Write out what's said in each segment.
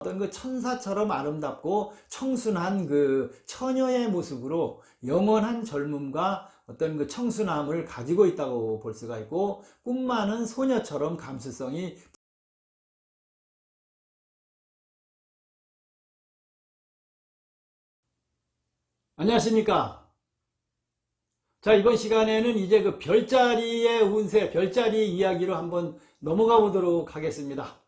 어떤 그 천사처럼 아름답고 청순한 그 처녀의 모습으로 영원한 젊음과 어떤 그 청순함을 가지고 있다고 볼 수가 있고, 꿈 많은 소녀처럼 감수성이. 안녕하십니까. 자, 이번 시간에는 이제 그 별자리의 운세, 별자리 이야기로 한번 넘어가 보도록 하겠습니다.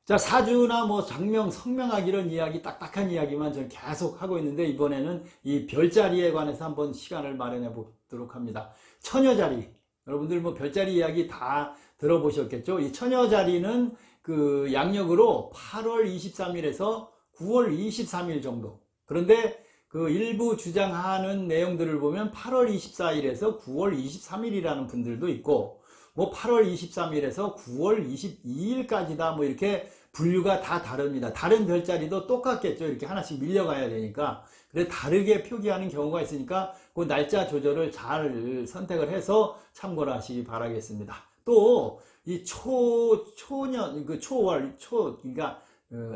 자, 사주나 뭐 장명, 성명학 이런 이야기, 딱딱한 이야기만 저는 계속 하고 있는데, 이번에는 이 별자리에 관해서 한번 시간을 마련해 보도록 합니다. 처녀자리. 여러분들 뭐 별자리 이야기 다 들어보셨겠죠? 이 처녀자리는 그 양력으로 8월 23일에서 9월 23일 정도. 그런데 그 일부 주장하는 내용들을 보면 8월 24일에서 9월 23일이라는 분들도 있고, 뭐 8월 23일에서 9월 22일까지다, 뭐 이렇게 분류가 다 다릅니다. 다른 별자리도 똑같겠죠. 이렇게 하나씩 밀려가야 되니까. 그래 다르게 표기하는 경우가 있으니까 그 날짜 조절을 잘 선택을 해서 참고를 하시기 바라겠습니다. 또 이 초년 그 초월 그러니까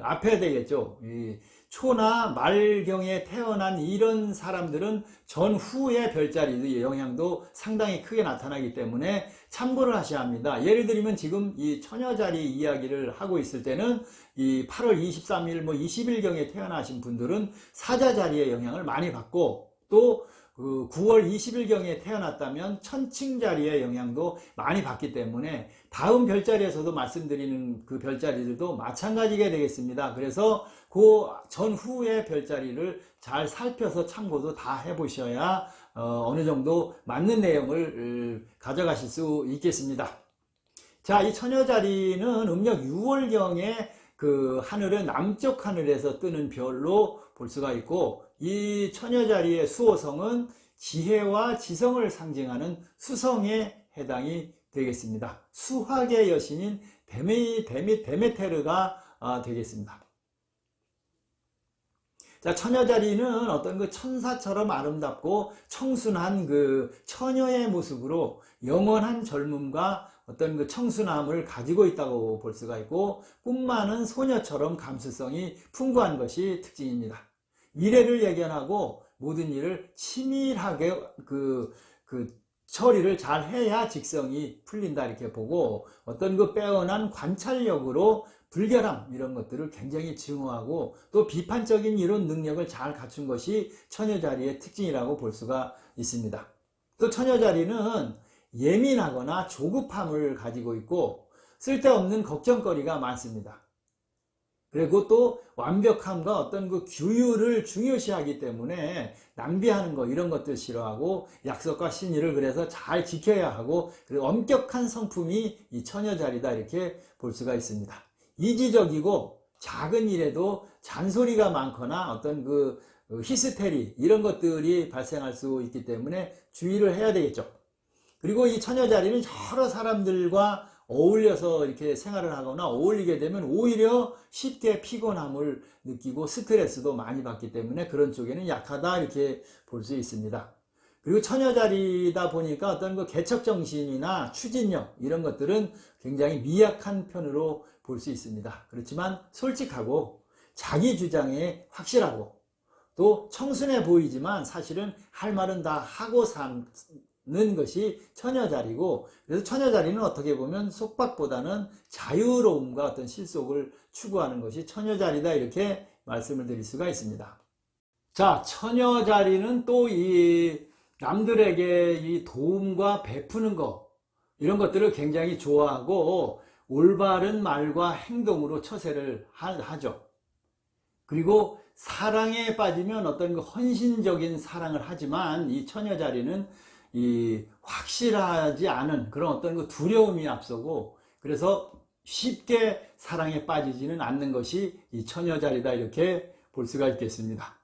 앞에 되겠죠. 이 초나 말경에 태어난 이런 사람들은 전후의 별자리 영향도 상당히 크게 나타나기 때문에 참고를 하셔야 합니다. 예를 들면 지금 이 처녀자리 이야기를 하고 있을 때는 이 8월 23일 뭐 20일경에 태어나신 분들은 사자자리의 영향을 많이 받고, 또 그 9월 20일경에 태어났다면 천칭자리의 영향도 많이 받기 때문에 다음 별자리에서도 말씀드리는 그 별자리들도 마찬가지가 되겠습니다. 그래서 그 전후의 별자리를 잘 살펴서 참고도 다 해보셔야 어느 정도 맞는 내용을 가져가실 수 있겠습니다. 자, 이 처녀자리는 음력 6월경에 그 하늘은 남쪽 하늘에서 뜨는 별로 볼 수가 있고, 이 처녀자리의 수호성은 지혜와 지성을 상징하는 수성에 해당이 되겠습니다. 수학의 여신인 데메테르가 되겠습니다. 자, 처녀자리는 어떤 그 천사처럼 아름답고 청순한 그 처녀의 모습으로 영원한 젊음과 어떤 그 청순함을 가지고 있다고 볼 수가 있고, 꿈 많은 소녀처럼 감수성이 풍부한 것이 특징입니다. 미래를 예견하고 모든 일을 치밀하게 그 처리를 잘 해야 직성이 풀린다, 이렇게 보고, 어떤 그 빼어난 관찰력으로 불결함 이런 것들을 굉장히 증오하고, 또 비판적인 이론 능력을 잘 갖춘 것이 처녀자리의 특징이라고 볼 수가 있습니다. 또 처녀자리는 예민하거나 조급함을 가지고 있고, 쓸데없는 걱정거리가 많습니다. 그리고 또 완벽함과 어떤 그 규율을 중요시하기 때문에 낭비하는 거 이런 것들 싫어하고, 약속과 신의를 그래서 잘 지켜야 하고, 그리고 엄격한 성품이 이 처녀자리다, 이렇게 볼 수가 있습니다. 이지적이고 작은 일에도 잔소리가 많거나 어떤 그 히스테리 이런 것들이 발생할 수 있기 때문에 주의를 해야 되겠죠. 그리고 이 처녀자리는 여러 사람들과 어울려서 이렇게 생활을 하거나 어울리게 되면 오히려 쉽게 피곤함을 느끼고 스트레스도 많이 받기 때문에 그런 쪽에는 약하다, 이렇게 볼 수 있습니다. 그리고 처녀자리다 보니까 어떤 그 개척정신이나 추진력 이런 것들은 굉장히 미약한 편으로 볼 수 있습니다. 그렇지만 솔직하고 자기 주장에 확실하고, 또 청순해 보이지만 사실은 할 말은 다 하고 사는 것이 처녀자리고, 그래서 처녀자리는 어떻게 보면 속박보다는 자유로움과 어떤 실속을 추구하는 것이 처녀자리다, 이렇게 말씀을 드릴 수가 있습니다. 자, 처녀자리는 또 이 남들에게 이 도움과 베푸는 것 이런 것들을 굉장히 좋아하고, 올바른 말과 행동으로 처세를 하죠. 그리고 사랑에 빠지면 어떤 그 헌신적인 사랑을 하지만, 이 처녀자리는 이 확실하지 않은 그런 어떤 그 두려움이 앞서고, 그래서 쉽게 사랑에 빠지지는 않는 것이 이 처녀자리다, 이렇게 볼 수가 있겠습니다.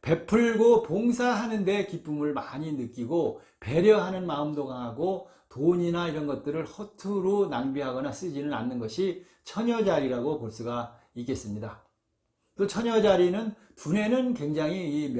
베풀고 봉사하는 데 기쁨을 많이 느끼고, 배려하는 마음도 강하고, 돈이나 이런 것들을 허투루 낭비하거나 쓰지는 않는 것이 처녀자리라고 볼 수가 있겠습니다. 또 처녀자리는 두뇌는 굉장히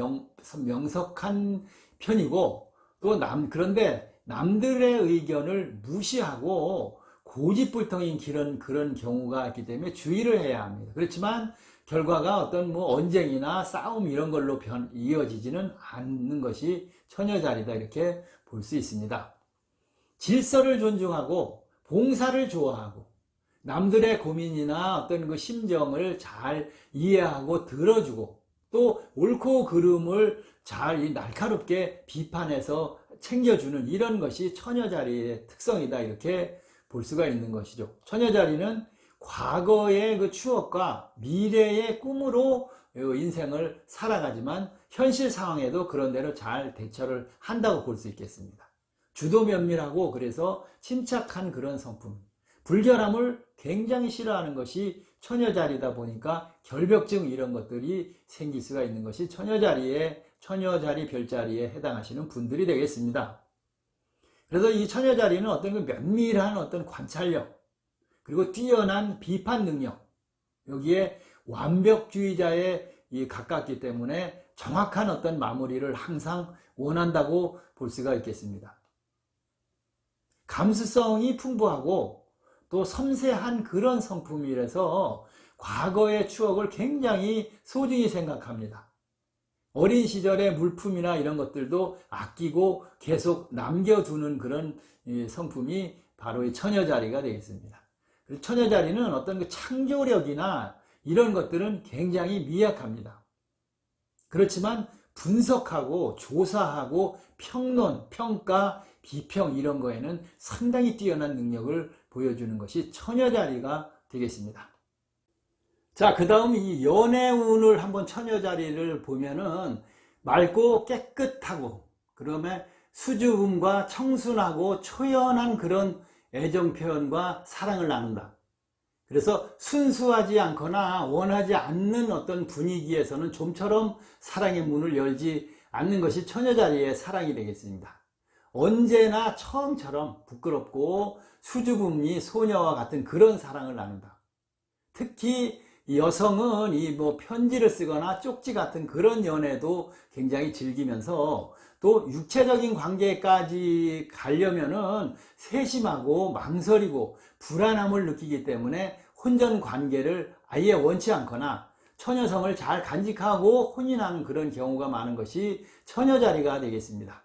명석한 편이고, 또 그런데 남들의 의견을 무시하고 고집불통인 그런 경우가 있기 때문에 주의를 해야 합니다. 그렇지만 결과가 어떤 뭐 언쟁이나 싸움 이런 걸로 이어지지는 않는 것이 처녀자리다 이렇게 볼 수 있습니다. 질서를 존중하고 봉사를 좋아하고 남들의 고민이나 어떤 그 심정을 잘 이해하고 들어주고 또 옳고 그름을 잘 날카롭게 비판해서 챙겨주는 이런 것이 처녀자리의 특성이다 이렇게 볼 수가 있는 것이죠. 처녀자리는 과거의 그 추억과 미래의 꿈으로 인생을 살아가지만 현실 상황에도 그런 대로 잘 대처를 한다고 볼 수 있겠습니다. 주도 면밀하고 그래서 침착한 그런 성품, 불결함을 굉장히 싫어하는 것이 처녀자리다 보니까 결벽증 이런 것들이 생길 수가 있는 것이 처녀자리 별자리에 해당하시는 분들이 되겠습니다. 그래서 이 처녀자리는 어떤 그 면밀한 어떤 관찰력 그리고 뛰어난 비판 능력 여기에 완벽주의자에 가깝기 때문에 정확한 어떤 마무리를 항상 원한다고 볼 수가 있겠습니다. 감수성이 풍부하고 또 섬세한 그런 성품이라서 과거의 추억을 굉장히 소중히 생각합니다. 어린 시절의 물품이나 이런 것들도 아끼고 계속 남겨두는 그런 성품이 바로 이 처녀자리가 되겠습니다. 처녀자리는 어떤 그 창조력이나 이런 것들은 굉장히 미약합니다. 그렇지만 분석하고 조사하고 평론, 평가, 비평 이런 거에는 상당히 뛰어난 능력을 보여주는 것이 처녀자리가 되겠습니다. 자, 그 다음 이 연애운을 한번 처녀자리를 보면은 맑고 깨끗하고 그러면 수줍음과 청순하고 초연한 그런 애정 표현과 사랑을 나눈다. 그래서 순수하지 않거나 원하지 않는 어떤 분위기에서는 좀처럼 사랑의 문을 열지 않는 것이 처녀자리의 사랑이 되겠습니다. 언제나 처음처럼 부끄럽고 수줍음이 소녀와 같은 그런 사랑을 나눈다. 특히 여성은 이 편지를 쓰거나 쪽지 같은 그런 연애도 굉장히 즐기면서 또 육체적인 관계까지 가려면은 세심하고 망설이고 불안함을 느끼기 때문에 혼전 관계를 아예 원치 않거나 처녀성을 잘 간직하고 혼인하는 그런 경우가 많은 것이 처녀자리가 되겠습니다.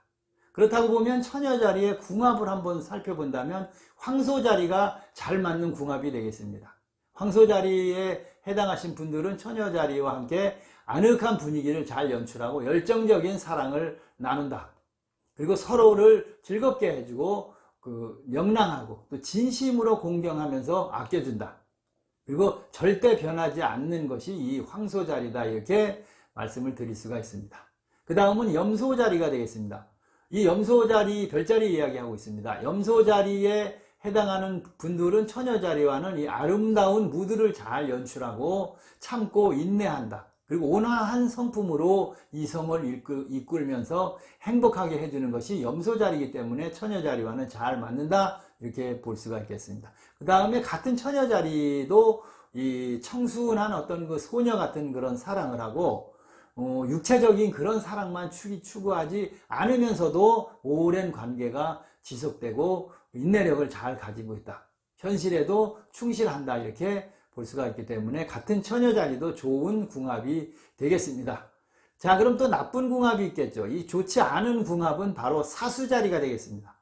그렇다고 보면 처녀자리의 궁합을 한번 살펴본다면 황소자리가 잘 맞는 궁합이 되겠습니다. 황소자리에 해당하신 분들은 처녀자리와 함께 아늑한 분위기를 잘 연출하고 열정적인 사랑을 나눈다. 그리고 서로를 즐겁게 해주고 명랑하고 또 진심으로 공경하면서 아껴준다. 그리고 절대 변하지 않는 것이 이 황소자리다 이렇게 말씀을 드릴 수가 있습니다. 그 다음은 염소자리가 되겠습니다. 이 염소자리 별자리 이야기하고 있습니다. 염소자리에 해당하는 분들은 처녀자리와는 이 아름다운 무드를 잘 연출하고 참고 인내한다. 그리고 온화한 성품으로 이성을 이끌면서 행복하게 해주는 것이 염소자리이기 때문에 처녀자리와는 잘 맞는다 이렇게 볼 수가 있겠습니다. 그 다음에 같은 처녀자리도 이 청순한 어떤 그 소녀 같은 그런 사랑을 하고 육체적인 그런 사랑만 추구하지 않으면서도 오랜 관계가 지속되고 인내력을 잘 가지고 있다. 현실에도 충실한다 이렇게 볼 수가 있기 때문에 같은 처녀자리도 좋은 궁합이 되겠습니다. 자, 그럼 또 나쁜 궁합이 있겠죠. 이 좋지 않은 궁합은 바로 사수자리가 되겠습니다.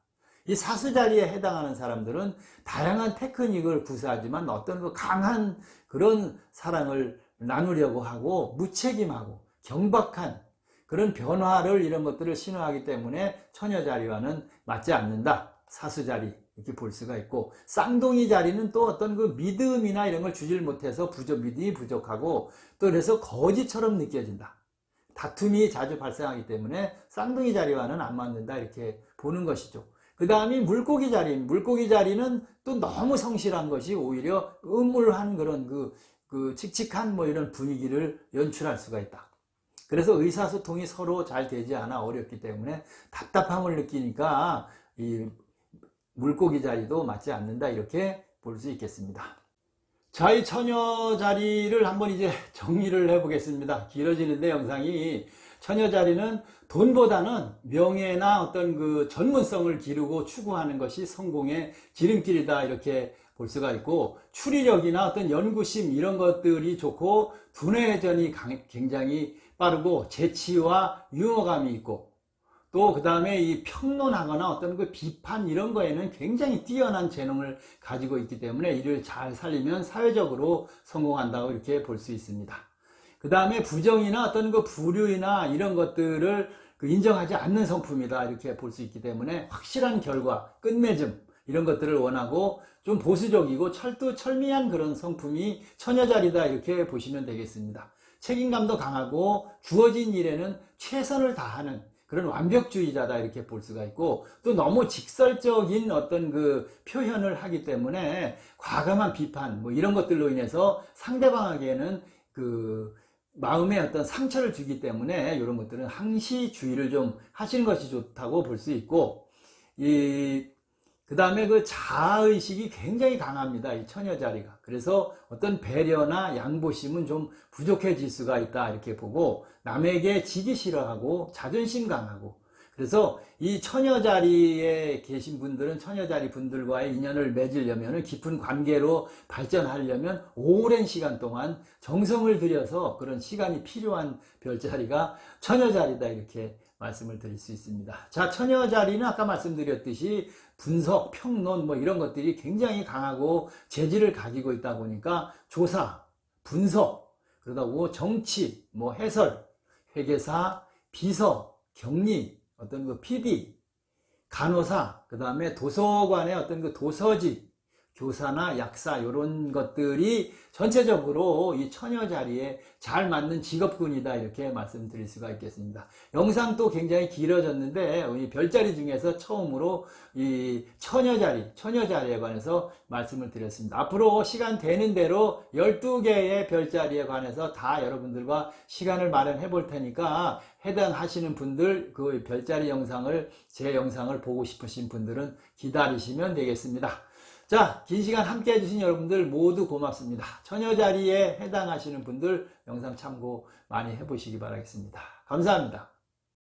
이 사수자리에 해당하는 사람들은 다양한 테크닉을 구사하지만 어떤 그 강한 그런 사랑을 나누려고 하고 무책임하고 경박한 그런 변화를 이런 것들을 신호하기 때문에 처녀자리와는 맞지 않는다. 사수자리 이렇게 볼 수가 있고 쌍둥이 자리는 또 어떤 그 믿음이나 이런 걸 주질 못해서 믿음이 부족하고 또 그래서 거지처럼 느껴진다. 다툼이 자주 발생하기 때문에 쌍둥이 자리와는 안 맞는다 이렇게 보는 것이죠. 그 다음이 물고기 자리. 물고기 자리는 또 너무 성실한 것이 오히려 음울한 그런 칙칙한 이런 분위기를 연출할 수가 있다. 그래서 의사소통이 서로 잘 되지 않아 어렵기 때문에 답답함을 느끼니까 이 물고기 자리도 맞지 않는다 이렇게 볼 수 있겠습니다. 자, 이 처녀 자리를 한번 이제 정리를 해 보겠습니다. 길어지는데 영상이, 처녀 자리는 돈보다는 명예나 어떤 그 전문성을 기르고 추구하는 것이 성공의 지름길이다, 이렇게 볼 수가 있고, 추리력이나 어떤 연구심 이런 것들이 좋고, 두뇌전이 굉장히 빠르고 재치와 유머감이 있고, 또 그 다음에 이 평론하거나 어떤 그 비판 이런 거에는 굉장히 뛰어난 재능을 가지고 있기 때문에 이를 잘 살리면 사회적으로 성공한다고 이렇게 볼 수 있습니다. 그 다음에 부정이나 어떤 그 부류이나 이런 것들을 인정하지 않는 성품이다, 이렇게 볼 수 있기 때문에 확실한 결과, 끝맺음 이런 것들을 원하고 좀 보수적이고 철두철미한 그런 성품이 처녀자리다, 이렇게 보시면 되겠습니다. 책임감도 강하고 주어진 일에는 최선을 다하는 그런 완벽주의자다, 이렇게 볼 수가 있고, 또 너무 직설적인 어떤 그 표현을 하기 때문에 과감한 비판 뭐 이런 것들로 인해서 상대방에게는 그 마음에 어떤 상처를 주기 때문에 이런 것들은 항시주의를 좀 하시는 것이 좋다고 볼 수 있고, 그 다음에 그 자아의식이 굉장히 강합니다, 이 처녀 자리가. 그래서 어떤 배려나 양보심은 좀 부족해질 수가 있다, 이렇게 보고, 남에게 지기 싫어하고 자존심 강하고, 그래서 이 처녀 자리에 계신 분들은 처녀 자리 분들과의 인연을 맺으려면, 깊은 관계로 발전하려면 오랜 시간 동안 정성을 들여서 그런 시간이 필요한 별자리가 처녀 자리다, 이렇게 말씀을 드릴 수 있습니다. 자, 처녀 자리는 아까 말씀드렸듯이 분석, 평론 뭐 이런 것들이 굉장히 강하고 재질을 가지고 있다 보니까 조사, 분석, 그러다 보고 정치, 뭐 해설, 회계사, 비서, 격리, 어떤 그 PD, 간호사, 그 다음에 도서관의 어떤 그 도서직, 교사나 약사 이런 것들이 전체적으로 이 처녀 자리에 잘 맞는 직업군이다, 이렇게 말씀드릴 수가 있겠습니다. 영상도 굉장히 길어졌는데 이 별자리 중에서 처음으로 이 처녀 자리에 관해서 말씀을 드렸습니다. 앞으로 시간 되는 대로 12개의 별자리에 관해서 다 여러분들과 시간을 마련해 볼 테니까, 해당하시는 분들 그 별자리 영상을, 제 영상을 보고 싶으신 분들은 기다리시면 되겠습니다. 자, 긴 시간 함께 해주신 여러분들 모두 고맙습니다. 처녀 자리에 해당하시는 분들 영상 참고 많이 해보시기 바라겠습니다. 감사합니다.